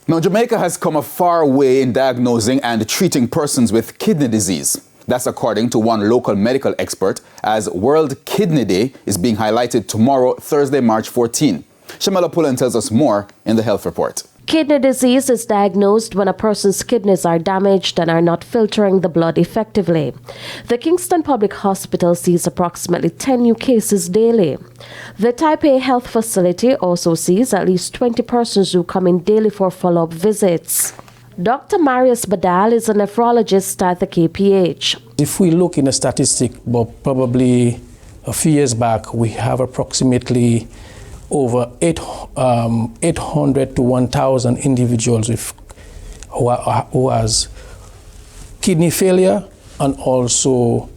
Now, Jamaica has come a far way in diagnosing and treating persons with kidney disease. That's according to one local medical expert, as World Kidney Day is being highlighted tomorrow, Thursday, March 14. Shamala Pullen tells us more in the health report. Kidney disease is diagnosed when a person's kidneys are damaged and are not filtering the blood effectively. The Kingston Public Hospital sees approximately 10 new cases daily. The Type A Health Facility also sees at least 20 persons who come in daily for follow-up visits. Dr. Marius Badal is a nephrologist at the KPH. If we look in a statistic, probably a few years back, we have approximately over 800 to 1,000 individuals who has kidney failure, and also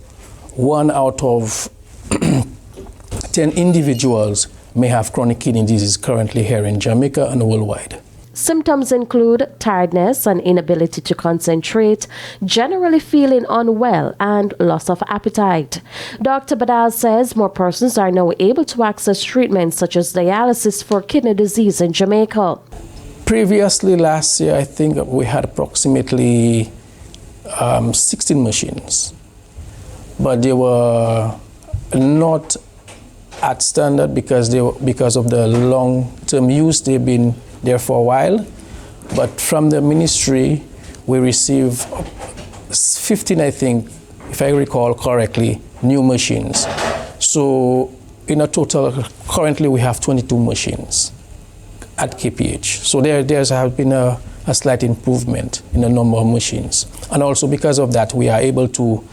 1 out of 10 individuals may have chronic kidney disease currently here in Jamaica and worldwide. Symptoms include tiredness and inability to concentrate, generally feeling unwell, and loss of appetite. Dr. Badal says more persons are now able to access treatments such as dialysis for kidney disease in Jamaica. Previously, last year, I think we had approximately 16 machines, but they were not at standard because of the long-term use. They've been there for a while, but from the ministry we received 15, I think, if I recall correctly, new machines. So in a total, currently we have 22 machines at KPH. So there's have been a slight improvement in the number of machines. And also because of that, we are able to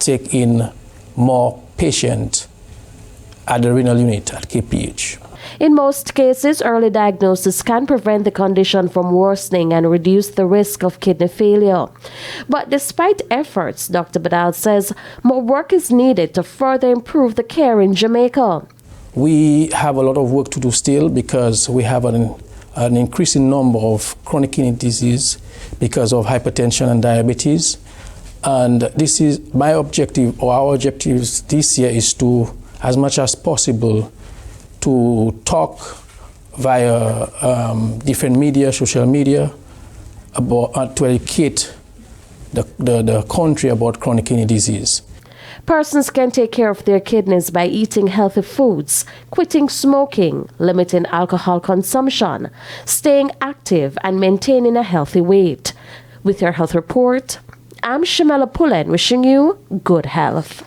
take in more patients at the renal unit at KPH. In most cases, early diagnosis can prevent the condition from worsening and reduce the risk of kidney failure. But despite efforts, Dr. Badal says more work is needed to further improve the care in Jamaica. We have a lot of work to do still because we have an increasing number of chronic kidney disease because of hypertension and diabetes. And this is my objective, or our objectives this year, is to, as much as possible, to talk via different media, social media, about to educate the country about chronic kidney disease. Persons can take care of their kidneys by eating healthy foods, quitting smoking, limiting alcohol consumption, staying active, and maintaining a healthy weight. With your health report, I'm Shamala Pullen, wishing you good health.